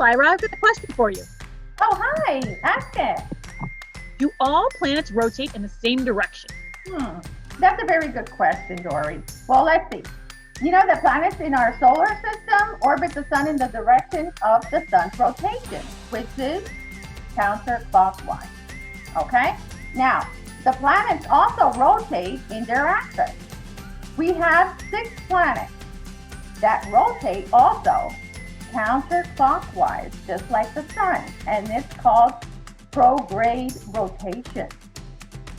Lyra, I've got a question for you. Oh, hi. Ask it. Do all planets rotate in the same direction? That's a very good question, Dory. Well, let's see. You know, the planets in our solar system orbit the sun in the direction of the sun's rotation, which is counterclockwise. Okay? Now, the planets also rotate in their axis. We have 6 planets that rotate also counterclockwise, just like the sun, and it's called prograde rotation.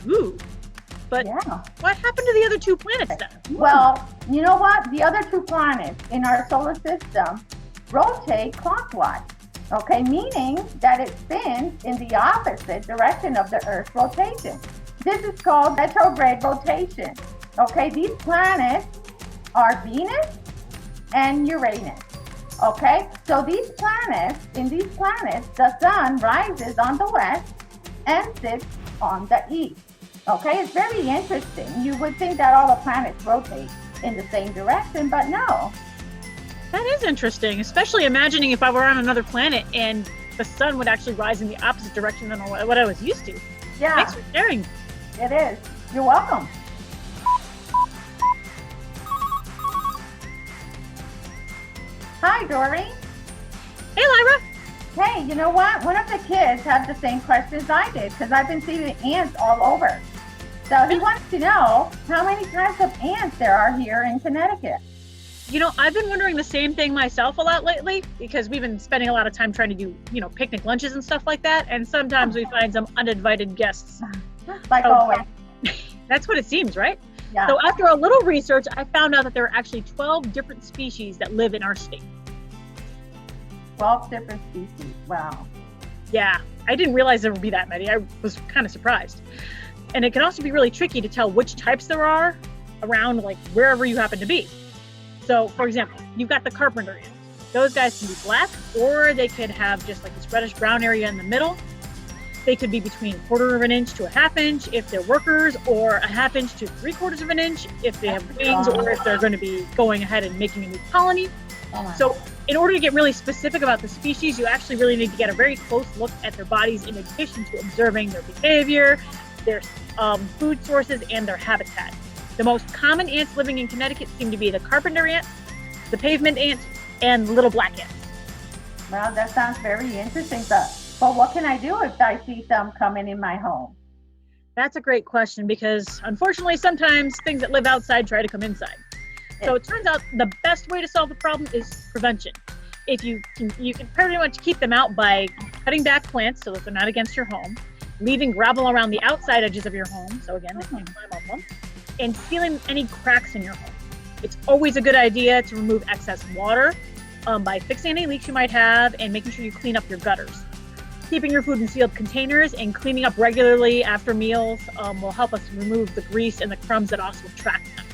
Ooh, but Yeah. what happened to the other 2 planets then? Well, you know what? The other 2 planets in our solar system rotate clockwise, okay? Meaning that it spins in the opposite direction of the Earth's rotation. This is called retrograde rotation, okay? These planets are Venus and Uranus, okay? So these planets, the sun rises on the west and sits on the east. Okay, it's very interesting. You would think that all the planets rotate in the same direction, but no. That is interesting, especially imagining if I were on another planet and the sun would actually rise in the opposite direction than what I was used to. Yeah, Thanks for sharing. it is. You're welcome. Hi, Dory. Hey, Lyra. Hey, you know what? One of the kids had the same questions I did because I've been seeing ants all over. So he wants to know how many types of ants there are here in Connecticut. You know, I've been wondering the same thing myself a lot lately because we've been spending a lot of time trying to do, picnic lunches and stuff like that. And sometimes we find some uninvited guests. Like always. That's what it seems, right? Yeah. So after a little research, I found out that there are actually 12 different species that live in our state. 12 different species. Wow. Yeah, I didn't realize there would be that many. I was kind of surprised. And it can also be really tricky to tell which types there are around like wherever you happen to be. So for example, you've got the carpenter ants. Those guys can be black, or they could have just like this reddish brown area in the middle. They could be between 1/4 of an inch to a 1/2 inch if they're workers, or a 1/2 inch to 3/4 of an inch if they have wings, or if they're going to be going ahead and making a new colony. So in order to get really specific about the species, you actually really need to get a very close look at their bodies in addition to observing their behavior, their food sources, and their habitat. The most common ants living in Connecticut seem to be the carpenter ant, the pavement ant, and little black ants. Well, that sounds very interesting, but what can I do if I see some coming in my home? That's a great question because unfortunately sometimes things that live outside try to come inside. So it turns out the best way to solve the problem is prevention. If you can pretty much keep them out by cutting back plants so that they're not against your home, leaving gravel around the outside edges of your home, so again, they can't climb up them, and sealing any cracks in your home. It's always a good idea to remove excess water by fixing any leaks you might have and making sure you clean up your gutters. Keeping your food in sealed containers and cleaning up regularly after meals will help us remove the grease and the crumbs that also attract them.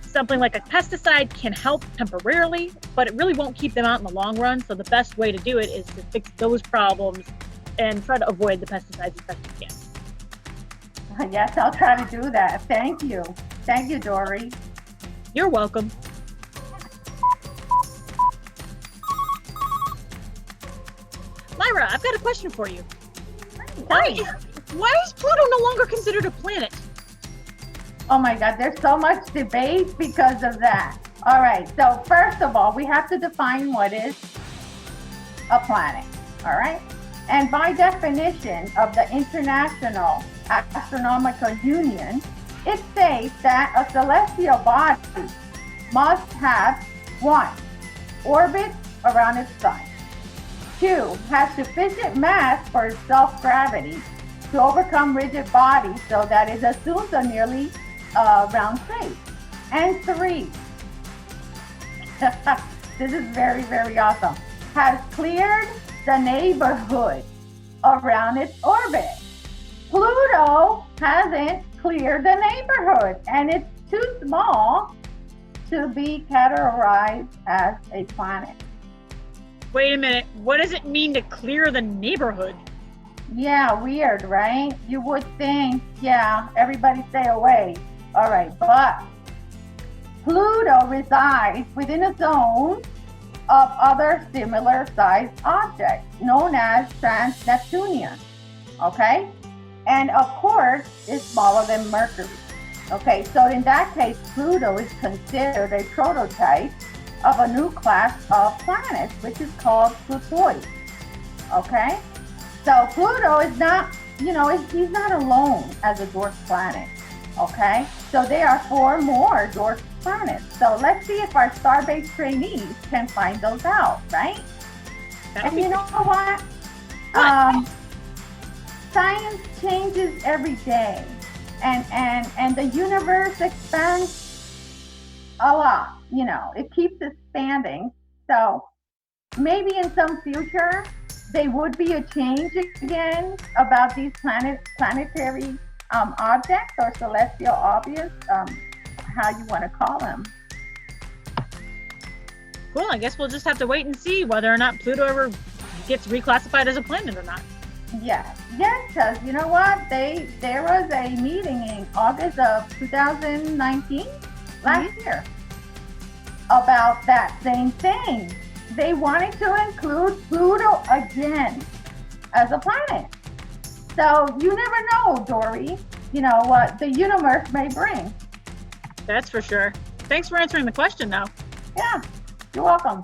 Something like a pesticide can help temporarily, but it really won't keep them out in the long run. So the best way to do it is to fix those problems and try to avoid the pesticides as best you can. Yes, I'll try to do that. Thank you. Thank you, Dory. You're welcome. Lyra, I've got a question for you. Why is Pluto no longer considered a planet? Oh my God, there's so much debate because of that. All right, so first of all, we have to define what is a planet, all right? And by definition of the International Astronomical Union, it states that a celestial body must have 1, orbit around its sun. 2, has sufficient mass for its self-gravity to overcome rigid bodies so that it assumes a nearly round shape. And 3, this is very, very awesome, has cleared the neighborhood around its orbit. Pluto hasn't cleared the neighborhood, and it's too small to be categorized as a planet. Wait a minute, what does it mean to clear the neighborhood? Yeah, weird, right? You would think, yeah, everybody stay away. All right, but Pluto resides within a zone of other similar sized objects known as Trans-Neptunion. Okay? And of course, it's smaller than Mercury. Okay, so in that case, Pluto is considered a prototype of a new class of planets, which is called Plutoids. Okay? So Pluto is not, he's not alone as a dwarf planet. Okay? So there are 4 more dwarf planets. So let's see if our STARBASE trainees can find those out, right? And you know what? Science changes every day. And the universe expands a lot, it keeps expanding. So maybe in some future, there would be a change again about these planetary objects or celestial objects, how you want to call them. Cool, I guess we'll just have to wait and see whether or not Pluto ever gets reclassified as a planet or not. Yes, because you know what? There was a meeting in August of 2019, last year, about that same thing. They wanted to include Pluto again as a planet. So you never know, Dory, what the universe may bring. That's for sure. Thanks for answering the question, though. Yeah, you're welcome.